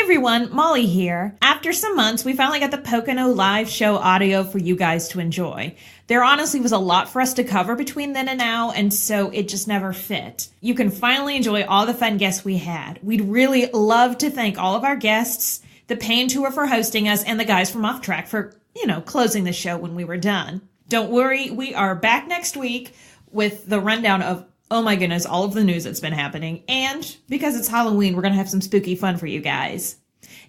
everyone, Molly here. After some months, we finally got the Pocono live show audio for you guys to enjoy. There honestly was a lot for us to cover between then and now, and so it just never fit. You can finally enjoy all the fun guests we had. We'd really love to thank all of our guests, the Pain Tour for hosting us, and the guys from Off Track for, closing the show when we were done. Don't worry, we are back next week with the rundown of, oh my goodness, all of the news that's been happening. And because it's Halloween, we're going to have some spooky fun for you guys.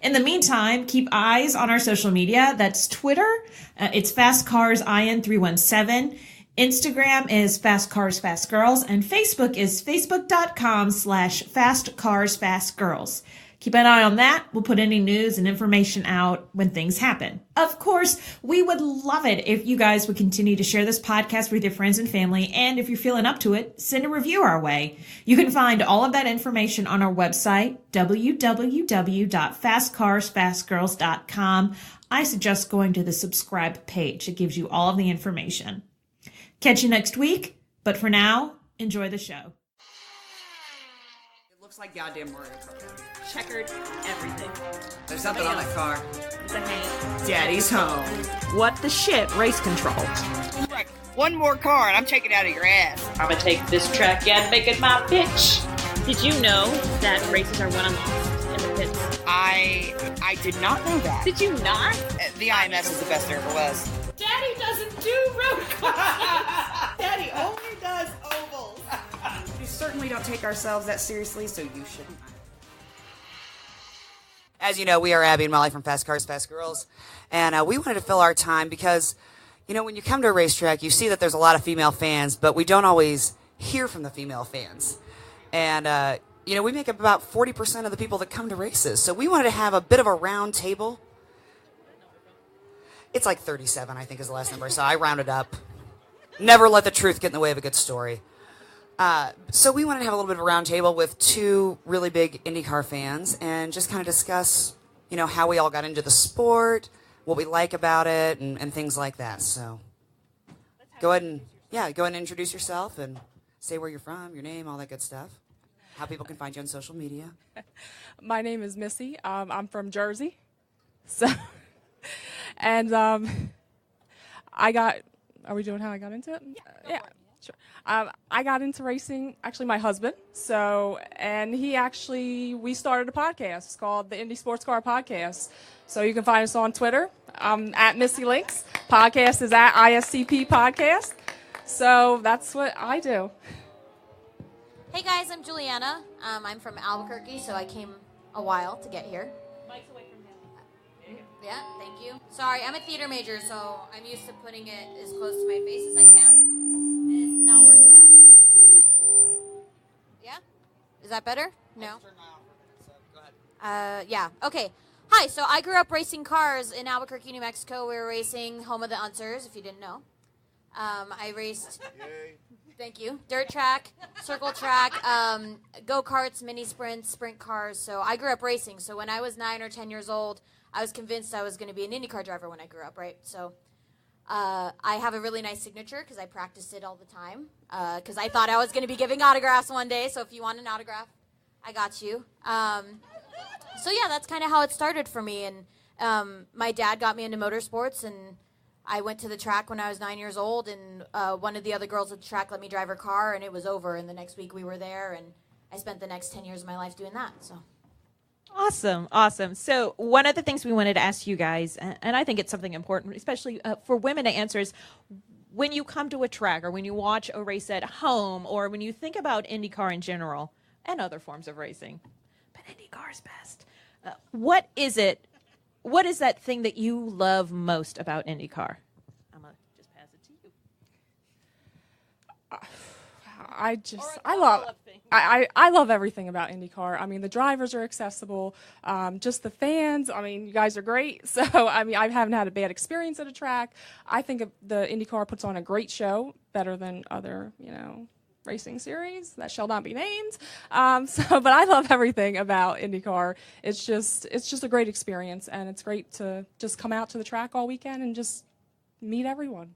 In the meantime, keep eyes on our social media. That's Twitter. It's FastCarsIN317. Instagram is FastCarsFastGirls. And Facebook is Facebook.com/FastCarsFastGirls. Keep an eye on that. We'll put any news and information out when things happen. Of course, we would love it if you guys would continue to share this podcast with your friends and family. And if you're feeling up to it, send a review our way. You can find all of that information on our website, www.fastcarsfastgirls.com. I suggest going to the subscribe page. It gives you all of the information. Catch you next week. But for now, enjoy the show. Looks like goddamn Mario Kart. Checkered everything. There's something on that car. It's a hand. Daddy's home. What the shit? Race control. Like, one more car and I'm taking it out of your ass. I'm gonna take this track and make it my bitch. Did you know that races are won and lost in the pits? I did not know that. Did you not? The IMS is the best there ever was. Daddy doesn't do road cars. Daddy only does ovals. We certainly don't take ourselves that seriously, so you shouldn't. As you know, we are Abby and Molly from Fast Cars, Fast Girls, and we wanted to fill our time because, when you come to a racetrack, you see that there's a lot of female fans, but we don't always hear from the female fans. And, we make up about 40% of the people that come to races, so we wanted to have a bit of a round table. It's like 37, I think, is the last number, so I rounded up. Never let the truth get in the way of a good story. So we wanted to have a little bit of a round table with two really big INDYCAR fans and just kind of discuss, how we all got into the sport, what we like about it, and things like that. So go ahead and introduce yourself and say where you're from, your name, all that good stuff, how people can find you on social media. My name is Missy. I'm from Jersey. So, and are we doing how I got into it? Yeah. Sure. I got into racing, actually my husband, and we started a podcast. It's called the Indy Sports Car Podcast. So you can find us on Twitter, at Missy Links. Podcast is at ISCP Podcast. So that's what I do. Hey guys, I'm Juliana. I'm from Albuquerque, so I came a while to get here. Mike's away from him. Yeah, thank you. Sorry, I'm a theater major, so I'm used to putting it as close to my face as I can. It's not working out. Yeah? Is that better? No? Go ahead. Yeah. Okay. Hi, so I grew up racing cars in Albuquerque, New Mexico. We were racing home of the Unsers, if you didn't know. I raced... Yay. Thank you. Dirt track, circle track, go-karts, mini sprints, sprint cars. So I grew up racing. So when I was 9 or 10 years old, I was convinced I was going to be an INDYCAR driver when I grew up, right? So... I have a really nice signature because I practiced it all the time because I thought I was going to be giving autographs one day. So if you want an autograph, I got you. So yeah, that's kind of how it started for me. And my dad got me into motorsports, and I went to the track when I was 9 years old. And one of the other girls at the track let me drive her car, and it was over. And the next week we were there, and I spent the next 10 years of my life doing that. So. Awesome. So one of the things we wanted to ask you guys, and I think it's something important, especially for women to answer, is when you come to a track or when you watch a race at home or when you think about INDYCAR in general and other forms of racing, but INDYCAR's best. What is it? What is that thing that you love most about INDYCAR? I'm going to just pass it to you. I love everything about INDYCAR. I mean, the drivers are accessible. Just the fans. I mean, you guys are great. So, I mean, I haven't had a bad experience at a track. I think the INDYCAR puts on a great show, better than other, racing series that shall not be named. But I love everything about INDYCAR. It's just a great experience, and it's great to just come out to the track all weekend and just meet everyone.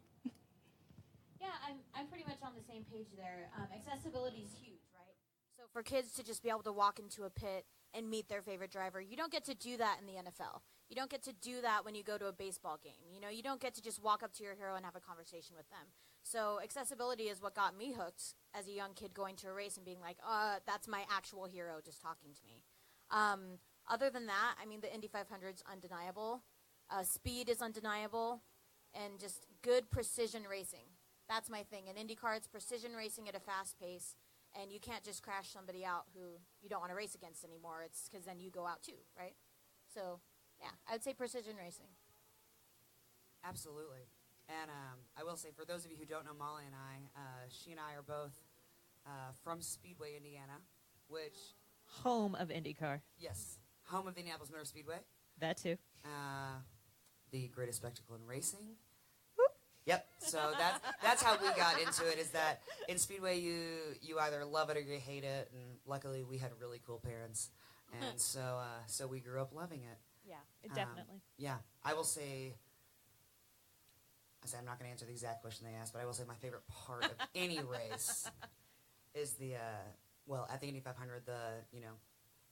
Yeah, I'm pretty much on the same page there. Accessibility is huge, right? So for kids to just be able to walk into a pit and meet their favorite driver. You don't get to do that in the NFL. You don't get to do that when you go to a baseball game. You know, you don't get to just walk up to your hero and have a conversation with them. So accessibility is what got me hooked as a young kid going to a race and being like, that's my actual hero just talking to me. Other than that, I mean, the Indy 500 is undeniable. Speed is undeniable. And just good precision racing. That's my thing. In INDYCAR, it's precision racing at a fast pace. And you can't just crash somebody out who you don't want to race against anymore. It's because then you go out too, right? So, yeah, I would say precision racing. Absolutely. And I will say, for those of you who don't know Molly and I, she and I are both from Speedway, Indiana, which... Home of INDYCAR. Yes, home of the Indianapolis Motor Speedway. That too. The greatest spectacle in racing. Yep. So that's how we got into it. Is that in Speedway you either love it or you hate it, and luckily we had really cool parents, and so we grew up loving it. Yeah, definitely. Yeah, I will say. I'm not going to answer the exact question they asked, but I will say my favorite part of any race is the at the Indy 500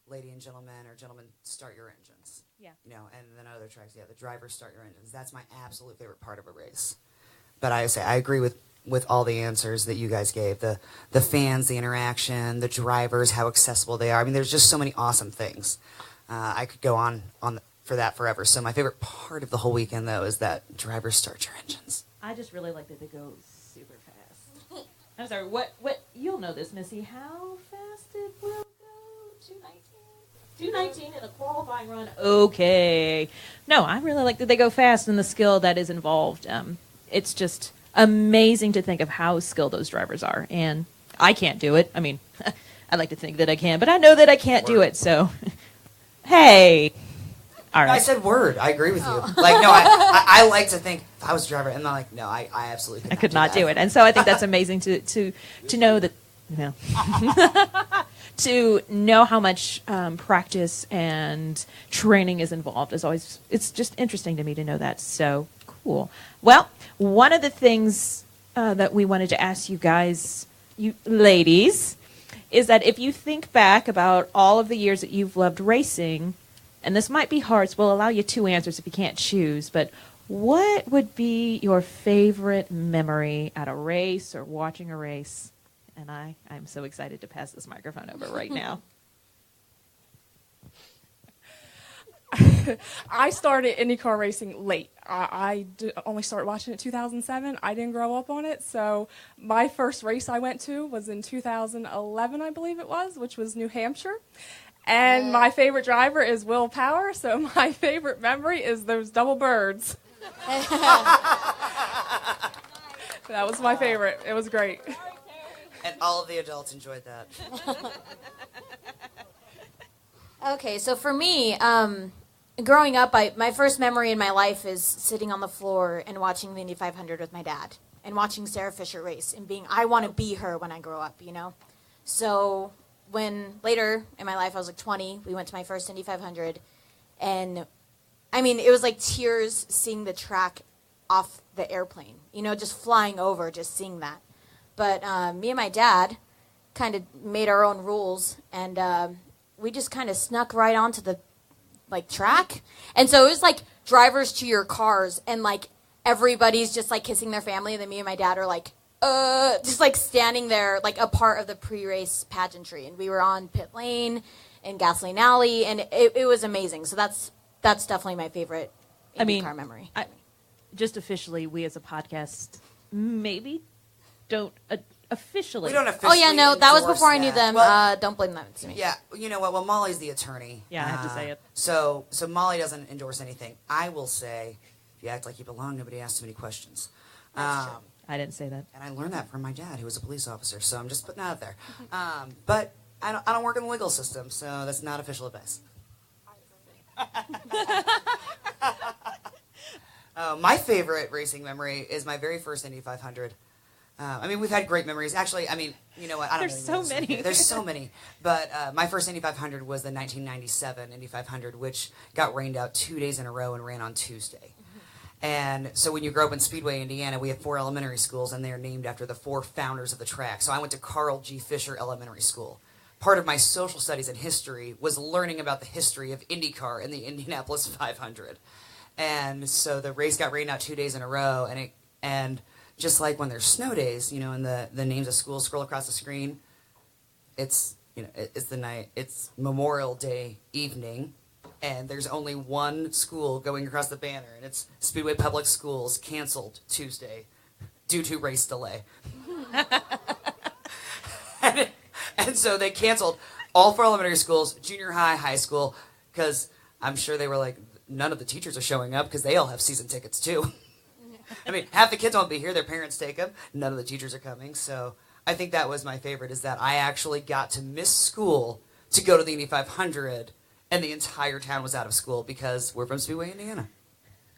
lady and gentlemen or gentlemen start your engines. Yeah. And then other tracks, the drivers start your engines. That's my absolute favorite part of a race. But I agree with all the answers that you guys gave. The fans, the interaction, the drivers, how accessible they are. I mean, there's just so many awesome things. I could go on for that forever. So my favorite part of the whole weekend, though, is that drivers start your engines. I just really like that they go super fast. I'm sorry, what you'll know this, Missy. How fast it will go? 219? 219 in a qualifying run. Okay. No, I really like that they go fast and the skill that is involved. It's just amazing to think of how skilled those drivers are. And I can't do it. I mean, I like to think that I can, but I know that I can't do it. So, hey. All right. I said word. I agree with you. Like, no, I like to think if I was a driver, and I'm like, no, I absolutely could not do it. And so I think that's amazing to know that, to know how much practice and training is involved is always, it's just interesting to me to know that. So cool. Well, one of the things that we wanted to ask you guys, you ladies, is that if you think back about all of the years that you've loved racing, and this might be hard, so we'll allow you 2 answers if you can't choose, but what would be your favorite memory at a race or watching a race? And I'm so excited to pass this microphone over right now. I started IndyCar racing late. I only started watching it in 2007. I didn't grow up on it, so my first race I went to was in 2011, I believe it was, which was New Hampshire. And my favorite driver is Will Power, so my favorite memory is those double birds. That was my favorite. It was great. And all of the adults enjoyed that. Okay, so for me, growing up, my first memory in my life is sitting on the floor and watching the Indy 500 with my dad and watching Sarah Fisher race and being, I want to be her when I grow up, So when later in my life, I was like 20, we went to my first Indy 500, and I mean, it was like tears seeing the track off the airplane, just flying over, just seeing that. But me and my dad kind of made our own rules, and we just kind of snuck right onto the track. And so it was like drivers to your cars, and everybody's just kissing their family, and then me and my dad are just standing there a part of the pre-race pageantry. And we were on pit lane and gasoline alley, and it was amazing. So that's definitely my favorite IndyCar memory. Just officially, we as a podcast maybe don't officially. We don't officially. Oh yeah, no, that was before I knew that. them. Well, don't blame them. It's me. Yeah, you know what? Well, Molly's the attorney. Yeah, I have to say it. So Molly doesn't endorse anything. I will say, if you act like you belong, nobody asks too many questions. That's true. I didn't say that. And I learned that from my dad, who was a police officer. So I'm just putting that out there. But I don't work in the legal system, so that's not official advice. My favorite racing memory is my very first Indy 500. I mean, we've had great memories. Actually, I mean, you know what? There's so many. There's so many. But my first Indy 500 was the 1997 Indy 500, which got rained out 2 days in a row and ran on Tuesday. And so when you grow up in Speedway, Indiana, we have 4 elementary schools, and they are named after the 4 founders of the track. So I went to Carl G. Fisher Elementary School. part of my social studies and history was learning about the history of INDYCAR and the Indianapolis 500. And so the race got rained out 2 days in a row, and just like when there's snow days, and the names of schools scroll across the screen, it's it's Memorial Day evening, and there's only one school going across the banner, and it's Speedway Public Schools, canceled Tuesday due to race delay. And so they canceled all 4 elementary schools, junior high, high school, because I'm sure they were like, none of the teachers are showing up because they all have season tickets too. I mean, half the kids won't be here, their parents take them, none of the teachers are coming, so I think that was my favorite, is that I actually got to miss school to go to the Indy 500, and the entire town was out of school because we're from Speedway, Indiana.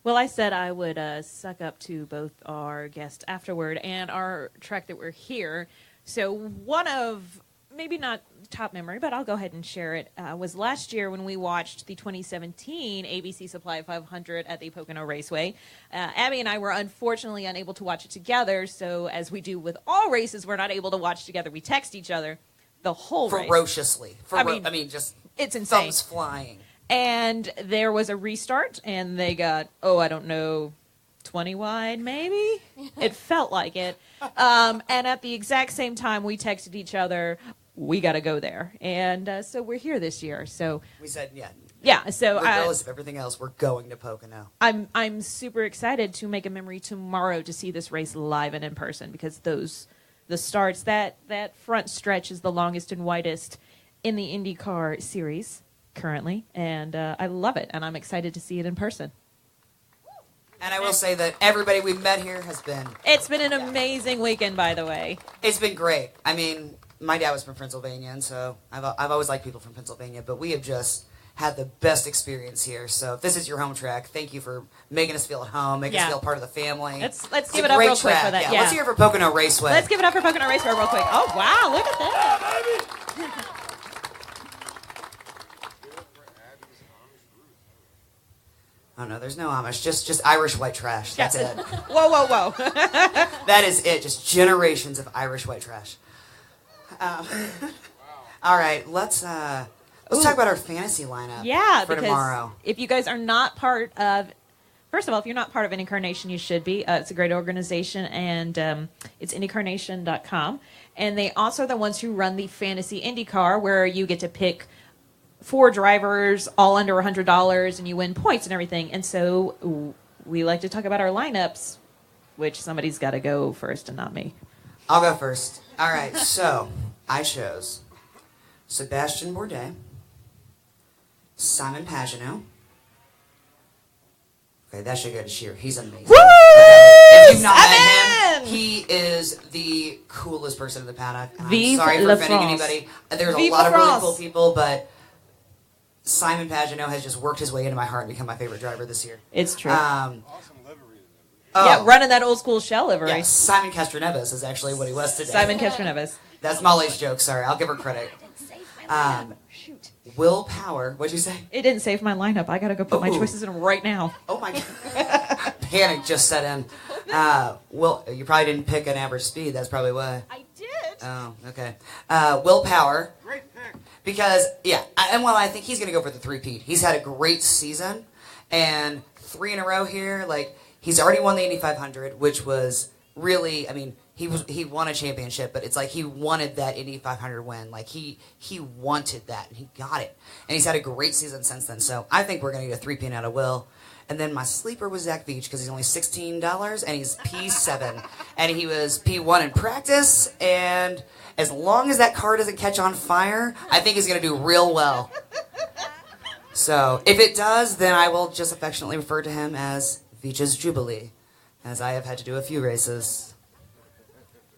Well, I said I would suck up to both our guest afterward and our track that we're here. So one of, maybe not top memory, but I'll go ahead and share it, was last year when we watched the 2017 ABC Supply 500 at the Pocono Raceway. Abby and I were unfortunately unable to watch it together, so as we do with all races, we're not able to watch together. We text each other the whole race. Ferociously. Just it's insane. Thumbs flying. And there was a restart, and they got, I don't know, 20 wide, maybe? It felt like it. And at the exact same time, we texted each other, we got to go there. And so we're here this year. So we said, yeah. Yeah, so regardless of everything else, we're going to Pocono. I'm super excited to make a memory tomorrow to see this race live and in person, because the starts, that front stretch is the longest and widest in the INDYCAR series currently, and I love it, and I'm excited to see it in person. And I will say that everybody we've met here has been... It's been an amazing weekend, by the way. It's been great. I mean, my dad was from Pennsylvania, and so I've always liked people from Pennsylvania, but we have just had the best experience here. So if this is your home track, thank you for making us feel at home, making us feel part of the family. Let's give it up real quick for that. Yeah. Let's hear it for Pocono Raceway. Let's give it up for Pocono Raceway real quick. Oh, wow, look at that. Oh, no, there's no Amish. Just Irish white trash. That's it. Whoa. That is it. Just generations of Irish white trash. All right, let's talk about our fantasy lineup for tomorrow. If you guys are not part of, first of all, if you're not part of INDYCAR you should be. It's a great organization, and it's INDYCARnation.com. And they also are the ones who run the Fantasy INDYCAR, where you get to pick 4 drivers, all under $100, and you win points and everything. And so we like to talk about our lineups, which somebody's got to go first and not me. I'll go first. All right, so I chose Sebastian Bourdais, Simon Pagenaud. Okay, that should go to Sheer. He's amazing. Woo! If you've not met him, he is the coolest person in the paddock. I'm sorry for offending anybody. There's a lot of really cool people, but Simon Pagenaud has just worked his way into my heart and become my favorite driver this year. It's true. Awesome livery. Yeah, running that old school shell livery. Yeah, Simon Castroneves is actually what he was today. Simon Castroneves. That's Molly's joke, sorry. I'll give her credit. Shoot. Willpower, what'd you say? It didn't save my lineup. I got to go put my choices in right now. Oh, my God. Panic just set in. Well, you probably didn't pick an average speed. That's probably why. I did. Oh, okay. Willpower. Great pick. Because, I think he's going to go for the three-peat. He's had a great season, and 3 in a row here. Like, he's already won the Indy 500, which was really, he won a championship, but it's like he wanted that Indy 500 win. Like, he wanted that, and he got it. And he's had a great season since then. So I think we're going to get a three-peat out of Will. And then my sleeper was Zach Veach, because he's only $16, and he's P7. And he was P1 in practice, and as long as that car doesn't catch on fire, I think he's going to do real well. So if it does, then I will just affectionately refer to him as Veach's Jubilee, as I have had to do a few races.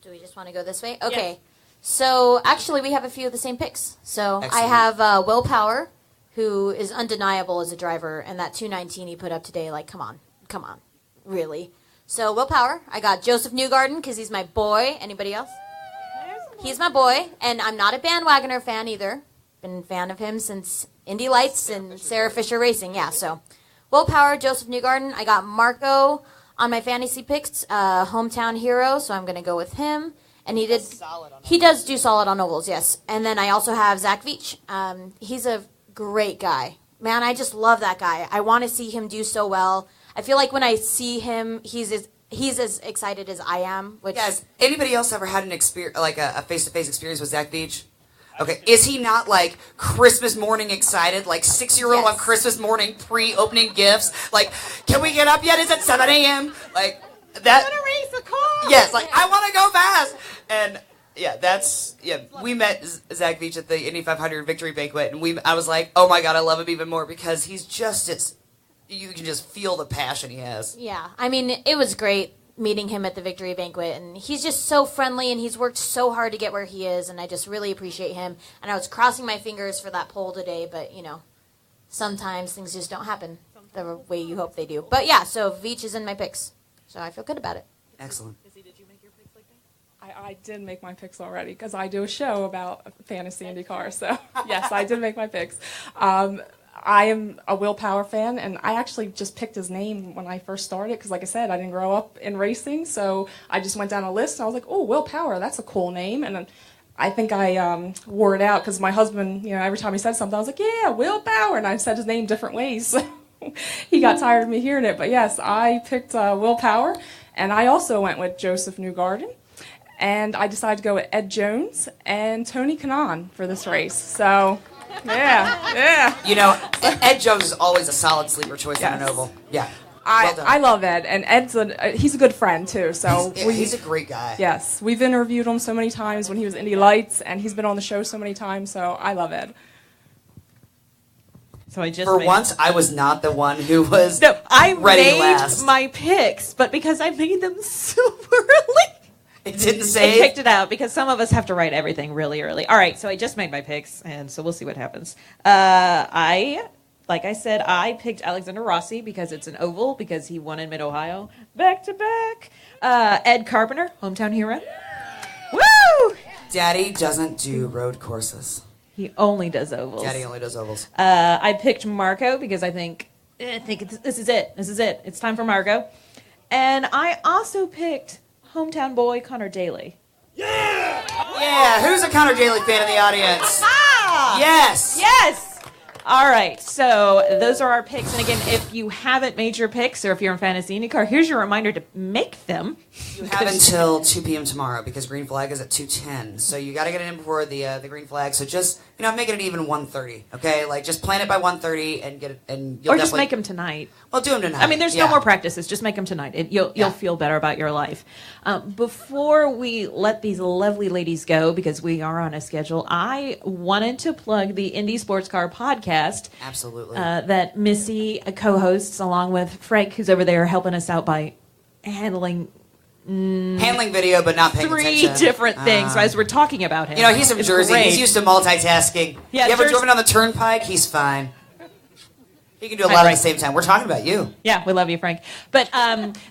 Do we just want to go this way? Okay. Yes. So actually, we have a few of the same picks. So Excellent. I have Willpower, who is undeniable as a driver, and that 219 he put up today, like, come on, really. So Willpower, I got Joseph Newgarden, because he's my boy. Anybody else? He's my boy, and I'm not a bandwagoner fan either. Been a fan of him since Indy Lights and Sarah Fisher Racing, so Willpower, Joseph Newgarden. I got Marco on my fantasy picks, hometown hero, so I'm going to go with him. and he does do solid on ovals, yes. And then I also have Zach Veach. He's a great guy. Man, I just love that guy. I want to see him do so well. I feel like when I see him, he's as excited as I am. Which Has anybody else ever had an experience, like a face-to-face experience with Zach Beach? Okay, is he not like Christmas morning excited, like 6-year-old Yes. on Christmas morning pre-opening gifts? Like, can we get up yet? Is it 7 a.m.? Like that. I'm gonna race a car. Yes, like I want to go fast. And we met Zach Beach at the Indy 500 Victory Banquet, and I was like, oh my god, I love him even more because he's just as, you can just feel the passion he has. Yeah, I mean, it was great meeting him at the Victory Banquet, and he's just so friendly, and he's worked so hard to get where he is, and I just really appreciate him. And I was crossing my fingers for that pole today, but, sometimes things just don't happen the way you hope they do. But, yeah, so Veach is in my picks, so I feel good about it. Excellent. I did make my picks already because I do a show about fantasy IndyCar. So, yes, I did make my picks. I am a Will Power fan, and I actually just picked his name when I first started because, like I said, I didn't grow up in racing. So I just went down a list, and I was like, oh, Will Power, that's a cool name. And I think I wore it out because my husband, every time he said something, I was like, yeah, Will Power. And I said his name different ways. So he got tired of me hearing it. But, yes, I picked Will Power, and I also went with Joseph Newgarden. And I decided to go with Ed Jones and Tony Kanaan for this race. So, yeah. Ed Jones is always a solid sleeper choice on an oval. Yeah. Well done. I love Ed, and he's a good friend too. So he's a great guy. Yes, we've interviewed him so many times when he was Indy Lights, and he's been on the show so many times. So I love Ed. So once, I was not the one who was I ready made last. my picks, but because I made them super early. It didn't I say. picked it out because some of us have to write everything really early. All right, so I just made my picks, and so we'll see what happens. Like I said, I picked Alexander Rossi because it's an oval, because he won in Mid-Ohio back-to-back. Ed Carpenter, hometown hero. Woo! Daddy doesn't do road courses. He only does ovals. Daddy only does ovals. I picked Marco because I think this is it. This is it. It's time for Marco. And I also picked hometown boy Connor Daly. Yeah, who's a Connor Daly fan in the audience? Ah! Yes. Yes! All right, so those are our picks. And again, if you haven't made your picks, or if you're in Fantasy IndyCar, here's your reminder to make them. You have until 2 p.m. tomorrow because green flag is at 2:10. So you got to get it in before the green flag. So just make it even 1:30. Okay, like just plan it by 1:30 and get it. And or just make them tonight. Well, do them tonight. I mean, there's no more practices. Just make them tonight. You'll feel better about your life. Before we let these lovely ladies go, because we are on a schedule, I wanted to plug the Indy Sports Car podcast. Absolutely. That Missy co-hosts along with Frank, who's over there helping us out by handling video, but not paying attention. 3 different things as we're talking about him. He's from It's Jersey. great. He's used to multitasking. Yeah, you ever driven on the turnpike? He's fine. He can do a lot at the same time. We're talking about you. Yeah, we love you, Frank. But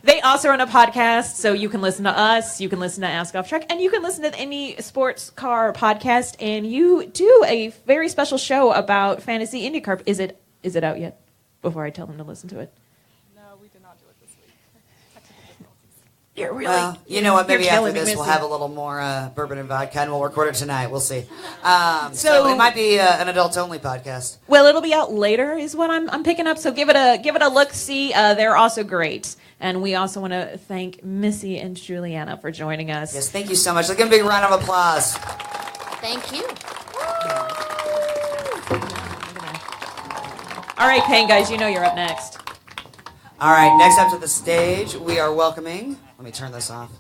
they also run a podcast, so you can listen to us, you can listen to Ask Off Track, and you can listen to any sports car podcast. And you do a very special show about Fantasy IndyCar. Is it out yet? Before I tell them to listen to it. No, we did not do it this week. Technical difficulties. You're really. Well, you know what? Maybe you're after killing me, this we'll Missy. have a little more bourbon and vodka, and we'll record it tonight. We'll see. So it might be an adult-only podcast. Well, it'll be out later, is what I'm picking up. So give it a look. See, they're also great, and we also want to thank Missy and Juliana for joining us. Yes, thank you so much. Let's give them a big round of applause. Thank you. All right, Payne, guys, you're up next. All right, next up to the stage, we are welcoming. Let me turn this off.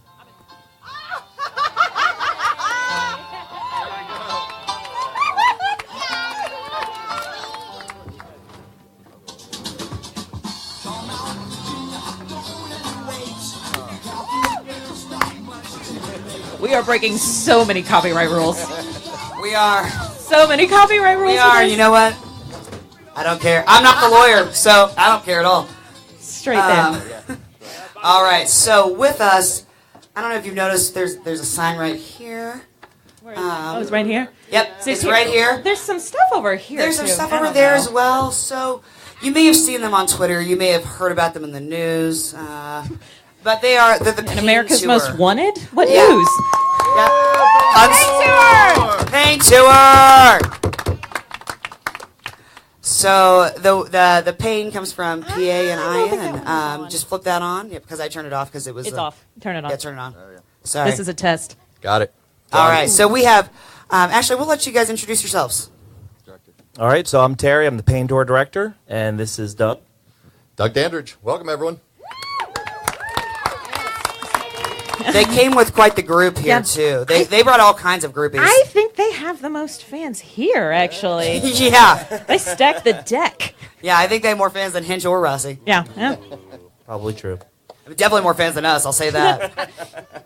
We are breaking so many copyright rules. We are. So many copyright rules. We are. You know what? I don't care. I'm not the lawyer, so I don't care at all. Straight there. All right. So with us, I don't know if you've noticed. There's a sign right here. It's right here. Yep, it's right here. There's some stuff over here. There's some too. stuff I over don't there know. as well. So you may have seen them on Twitter. You may have heard about them in the news. But they're the And America's Tour. Most Wanted. What Yeah. news? Paint tour. So the pain comes from PA and IN. Just flip that on. Yeah, because I turned it off because it was. It's off. Turn it on. Yeah, turn it on. Sorry. This is a test. Got it. All right. So we have. Actually, we'll let you guys introduce yourselves. All right, so I'm Terry. I'm the Paint Tour Director, and this is Doug. Doug Dandridge. Welcome, everyone. They came with quite the group here, too. They brought all kinds of groupies. I think they have the most fans here, actually. Yeah. They stacked the deck. Yeah, I think they have more fans than Hinch or Rossi. Yeah. Probably true. Definitely more fans than us, I'll say that.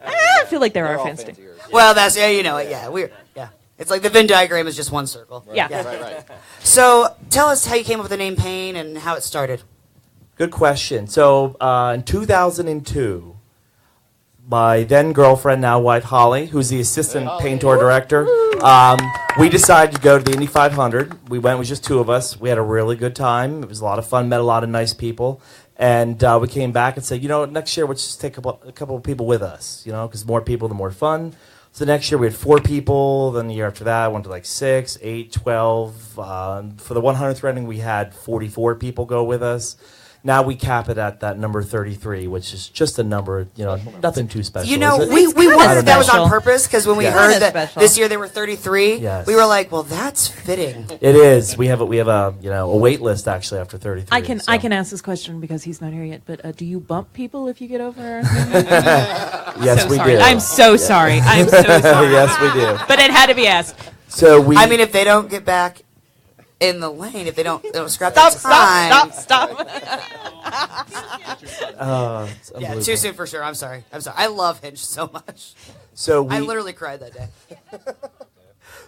I feel like there are fans too. Well, that's, yeah, you know it. Yeah. It's like the Venn diagram is just one circle. Right. Yeah. Right. So tell us how you came up with the name Pain and how it started. Good question. So in 2002, my then girlfriend, now wife Holly, who's the assistant Paint Tour Director, we decided to go to the Indy 500. We went, it was just two of us. We had a really good time. It was a lot of fun, met a lot of nice people. And we came back and said, next year let's just take a couple of people with us, because more people, the more fun. So next year we had 4 people. Then the year after that, I went to like 6, 8, 12. For the 100th running, we had 44 people go with us. Now we cap it at that number 33, which is just a number, nothing too special. We wondered if that was on purpose, because when we heard that this year there were 33, Yes. we were like, well, that's fitting. It is. We have a a wait list actually after 33. I can ask this question because he's not here yet. But do you bump people if you get over? Yes, we do. I'm so sorry. I'm so sorry. Yes, we do. But it had to be asked. So we. I mean, if they don't get back in the lane, if they don't scrap their time. Stop. Yeah, too soon for sure. I'm sorry. I love Hinch so much. So I literally cried that day.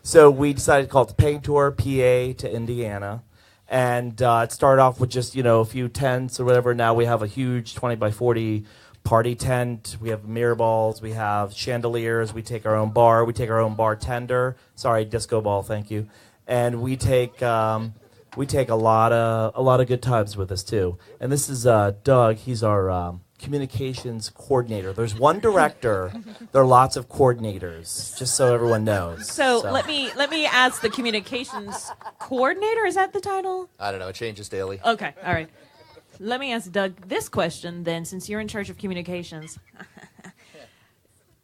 So we decided to call it the Paint Tour, PA to Indiana. And it started off with just, a few tents or whatever. Now we have a huge 20 by 40 party tent. We have mirror balls. We have chandeliers. We take our own bar. We take our own bartender. Sorry, disco ball, thank you. And we take a lot of good times with us, too. And this is Doug. He's our communications coordinator. There's one director. There are lots of coordinators, just so everyone knows. So let me ask the communications coordinator. Is that the title? I don't know. It changes daily. Okay. All right. Let me ask Doug this question then, since you're in charge of communications.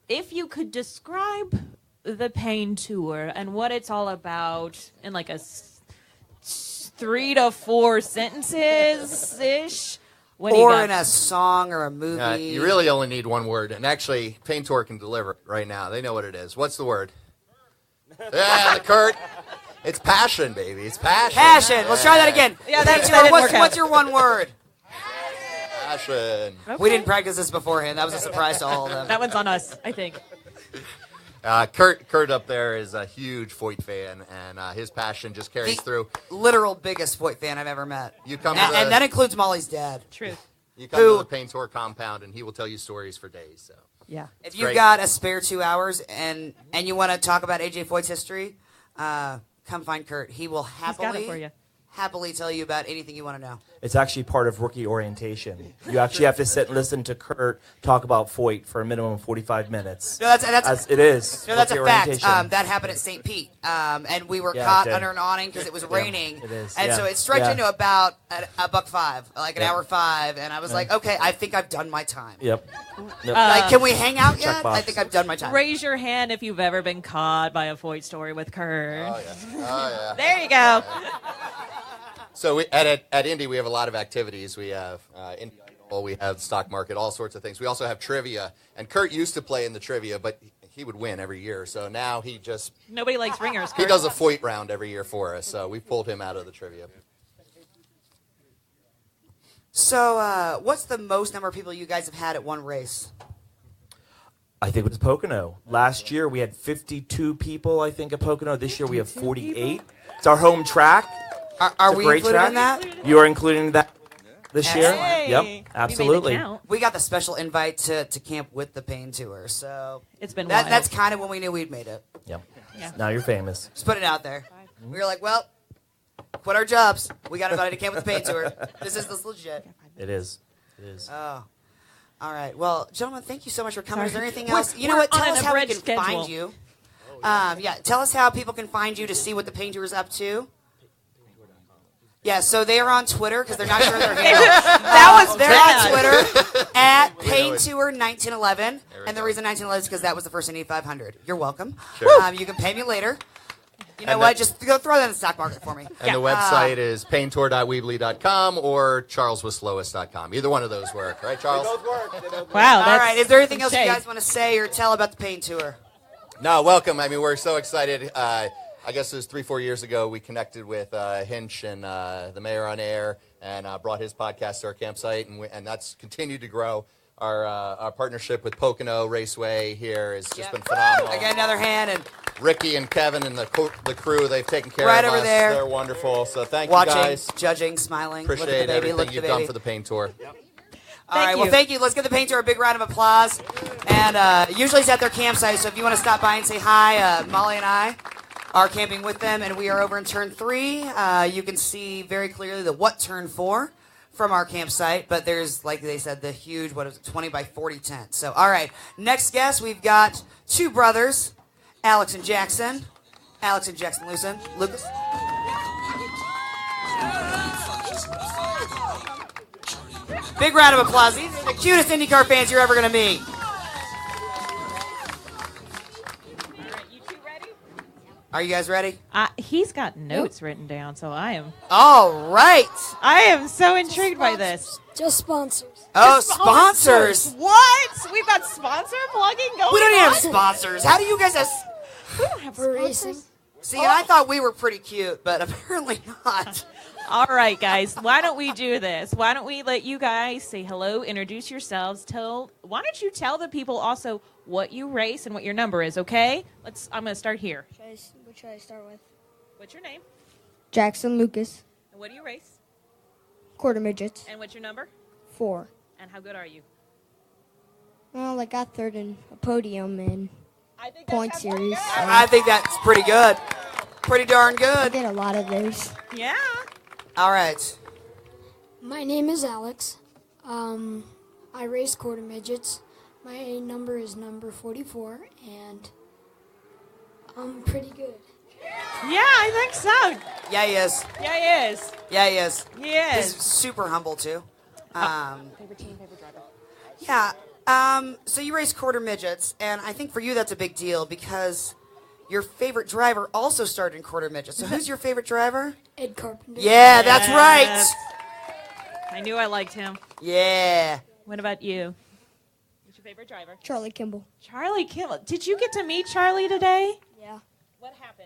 If you could describe the Pain Tour and what it's all about in like a 3 to 4 sentences ish. Or in a song or a movie. You really only need one word. And actually, Pain Tour can deliver it right now. They know what it is. What's the word? Yeah, Kurt. It's passion, baby. It's passion. Passion. Let's try that again. Yeah, what's your one word? Passion. Okay. We didn't practice this beforehand. That was a surprise to all of them. That one's on us, I think. Kurt up there is a huge Foyt fan, and his passion just carries through. Literal biggest Foyt fan I've ever met. You come and that includes Molly's dad. Truth. You come to the Paint Tour compound, and he will tell you stories for days. So Yeah. If you've got a spare 2 hours and you want to talk about AJ Foyt's history, come find Kurt. He will He's got it for you. happily tell you about anything you want to know. It's actually part of rookie orientation. You actually have to sit and listen to Kurt talk about Foyt for a minimum of 45 minutes. No, that's it is. No, that's a rookie fact. orientation. That happened at St. Pete, and we were Yeah, caught it did. under an awning because it was raining. it is. And Yeah. so it stretched Yeah. into about a $1.05, like an Yeah. hour 5, and I was like, okay, I think I've done my time. Yep. Like, can we hang out yet? Checkbox. I think I've done my time. Raise your hand if you've ever been caught by a Foyt story with Kurt. Oh yeah. There you go. So at Indy, we have a lot of activities. We have Indy Idol, we have stock market, all sorts of things. We also have trivia. And Kurt used to play in the trivia, but he would win every year. So now Nobody likes ringers, Kurt. he does a Foyt round every year for us. So we pulled him out of the trivia. So what's the most number of people you guys have had at one race? I think it was Pocono. Last year we had 52 people, I think, at Pocono. This year we have 48. It's our home track. Are It's a we great included track. in that? You are including that this year? Hey. Yep, absolutely. We got the special invite to camp with the Pain Tour, so It's been wild. that's kind of when we knew we'd made it. Yep. Yeah. Now you're famous. Just put it out there. We were like, well, quit our jobs. We got invited to camp with the Pain Tour. This is legit. It is. It is. Oh. All right. Well, gentlemen, thank you so much for coming. Is there anything We're- else? You know we're what? Tell on us an how we abridged can schedule. find you. Yeah, tell us how people can find you to see what the Paint Tour is up to. Yeah, so they are on Twitter because they're not sure their handle. That was They're bad. on Twitter at We know Paint it. Tour 1911, There we and the go. reason 1911 is because that was the first Indy 500. You're welcome. Sure. You can pay me later. You know And what? that- Just go throw that in the stock market for me. And the website is paintour.weebly.com or charleswasslowest.com. Either one of those work, right, Charles? Wow. All right. Is there anything else you shade. guys want to say or tell about the Paint Tour? No, welcome. I mean, we're so excited. I guess it was 3-4 years ago we connected with Hinch and the mayor on air and brought his podcast to our campsite, and that's continued to grow. Our partnership with Pocono Raceway here has just been phenomenal. I got another hand and Ricky and Kevin and the crew, they've taken care Right of over us. there. They're wonderful. So thank watching, you guys. judging, smiling. Look Appreciate at the baby. Look everything at you've the done baby. for the Paint Tour. All right, well, thank you. Let's give the Paint Tour a big round of applause. And usually it's at their campsite, so if you want to stop by and say hi, Molly and I are camping with them, and we are over in Turn 3. You can see very clearly the what Turn 4 from our campsite, but there's, like they said, the huge, 20 by 40 tent. So, all right, next guest, we've got two brothers, Alex and Jackson. Alex and Jackson Lucas. Big round of applause. These are the cutest IndyCar fans you're ever going to meet. Are you guys ready? He's got notes written down, so I am All right. so intrigued by this. Just sponsors. Oh, sponsors. What? We've got sponsor plugging going We don't even on? have sponsors. How do you guys have... We don't have For sponsors. racing. See, and I thought we were pretty cute, but apparently not. All right, guys. Why don't we do this? Why don't we let you guys say hello, introduce yourselves, why don't you tell the people also what you race and what your number is, okay? I'm going to start here. What should I start with? What's your name? Jackson Lucas. And what do you race? Quarter midgets. And what's your number? 4. And how good are you? Well, I got third in a podium in I think point series. I think that's pretty good. Pretty darn I good. did a lot of those. Yeah. All right. My name is Alex. I race quarter midgets. My number is number 44, and I'm pretty good. Yeah, I think so. Yeah, he is. Yeah, he is. Yeah, he is. He is. He's super humble, too. Favorite team, favorite driver. Yeah. So you race quarter midgets, and I think for you that's a big deal because your favorite driver also started in quarter midgets. So who's your favorite driver? Ed Carpenter. Yeah, that's right. Yes. I knew I liked him. Yeah. What about you? Who's your favorite driver? Charlie Kimball. Charlie Kimball. Did you get to meet Charlie today? Yeah. What happened?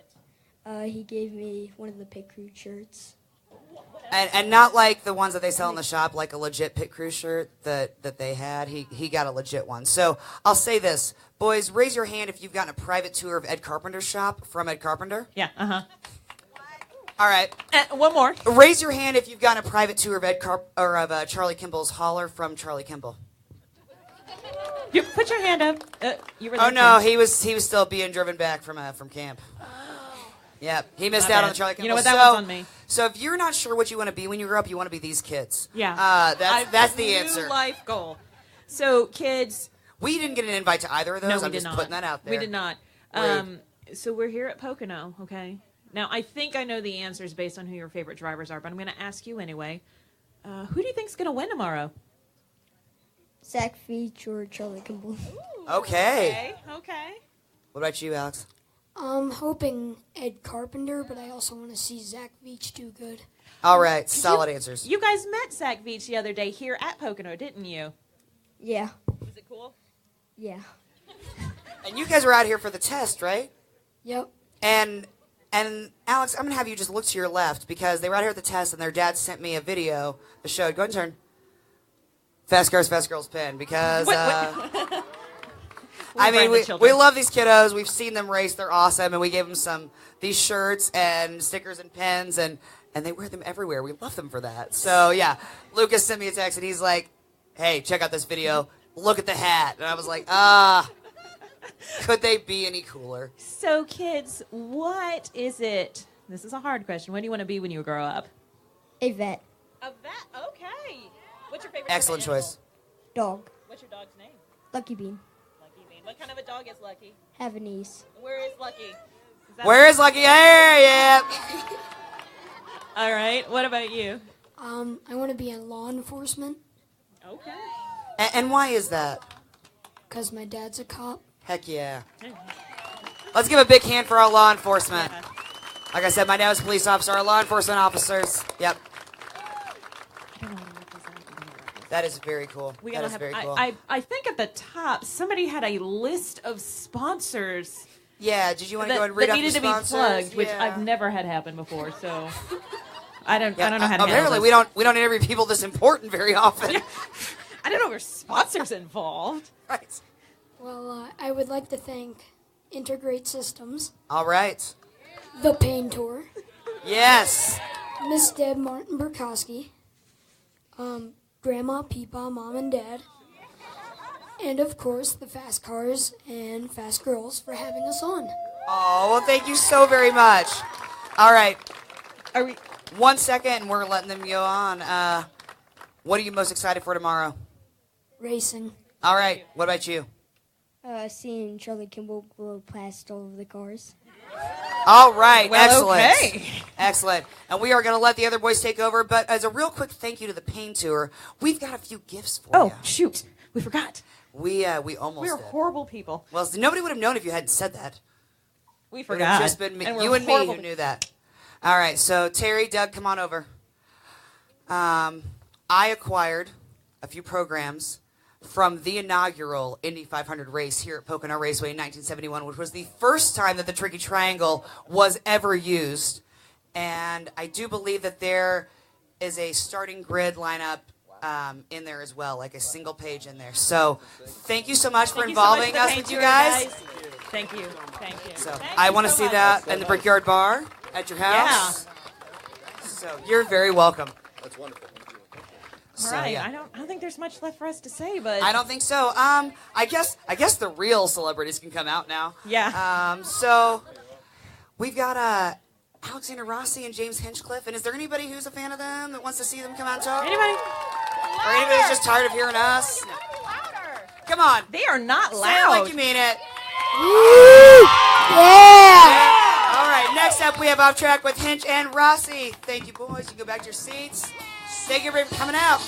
He gave me one of the pit crew shirts. And not like the ones that they sell in the shop, like a legit pit crew shirt that they had. He got a legit one. So I'll say this. Boys, raise your hand if you've gotten a private tour of Ed Carpenter's shop from Ed Carpenter. Yeah, uh-huh. All right. One more. Raise your hand if you've gotten a private tour of Charlie Kimball's hauler from Charlie Kimball. You put your hand up. You were Oh there no, too. he was still being driven back from camp. Yeah, he missed My out bad. on the Charlie Kimball. You know what? That one's on me. So if you're not sure what you want to be when you grow up, you want to be these kids. Yeah. That's the New answer. life goal. So, kids. We didn't get an invite to either of those. No, we I'm did just not. putting that out there. We did not. Rude. So we're here at Pocono, okay? Now, I think I know the answers based on who your favorite drivers are, but I'm going to ask you anyway. Who do you think's going to win tomorrow? Zach Veach or Charlie Kimball. Okay. Okay. What about you, Alex? I'm hoping Ed Carpenter, but I also want to see Zach Veach do good. All right, solid answers. You guys met Zach Veach the other day here at Pocono, didn't you? Yeah. Was it cool? Yeah. And you guys were out here for the test, right? Yep. And Alex, I'm gonna have you just look to your left because they were out here at the test, and their dad sent me a video that showed. Go ahead and turn. Fast Cars, Fast Girls pin because. I mean, we love these kiddos. We've seen them race. They're awesome. And we gave them these shirts and stickers and pins, and they wear them everywhere. We love them for that. So, yeah, Lucas sent me a text, and he's like, hey, check out this video. Look at the hat. And I was like, could they be any cooler? So, kids, what is it? This is a hard question. What do you want to be when you grow up? A vet. A vet? Okay. What's your favorite Excellent animal? choice. Dog. What's your dog's name? Lucky Bean. Lucky Bean. What kind of a dog is Lucky? Havanese. Where is Lucky? Where is Lucky? Here, yeah. All right. What about you? I want to be in law enforcement Okay. And why is that? because my dad's a cop. Heck yeah. Let's give a big hand for our law enforcement. Yeah. Like I said, my dad was a police officer. Our law enforcement officers. Yep. That is very cool. We That gotta is have. very cool. I think at the top somebody had a list of sponsors Yeah, did you want to go that, and read that off needed the to be sponsors? plugged, which Yeah. I've never had happen before. So I don't know how to Apparently, handle we this. don't interview people this important very often. I don't know if there's sponsors involved. Right. Well, I would like to thank Integrate Systems, All right. The Pain Tour, Yes. Miss Deb Martin Burkowski, Grandma, Peepaw, Mom, and Dad, and of course the Fast Cars and Fast Girls for having us on. Oh, well, thank you so very much. All right. Are we? 1 second, and we're letting them go on. What are you most excited for tomorrow? Racing. All right. What about you? Seeing Charlie Kimball blow past all over the cars. All right. Well, Excellent. okay. Excellent. And we are going to let the other boys take over. But as a real quick thank you to the Pain Tour, we've got a few gifts for Oh you. shoot, we forgot. We almost We're did. horrible people. Well, nobody would have known if you hadn't said that. We It would forgot. have just been me, And we're you and me horrible who knew that. All right. So Terry, Doug, come on over. I acquired a few programs from the inaugural Indy 500 race here at Pocono Raceway in 1971, which was the first time that the Tricky Triangle was ever used. And I do believe that there is a starting grid lineup in there as well, like a single page in there. So thank you so much for Thank you so much involving to the us Pain with you Tour, guys. Thank you. Thank you. So Thank I you want to so see much. that in the Brickyard Bar at your house. So you're very welcome. That's wonderful. All So, right. yeah. I don't think there's much left for us to say, but I don't think so. I guess the real celebrities can come out now. Yeah. So we've got Alexander Rossi and James Hinchcliffe, and is there anybody who's a fan of them that wants to see them come out and talk? Anybody? Or anybody who's just tired of hearing us? Come on. They are not Say it loud. like you mean it. Yeah! All right, next up we have Off Track with Hinch and Rossi. Thank you, boys. You can go back to your seats. Thank you for coming out.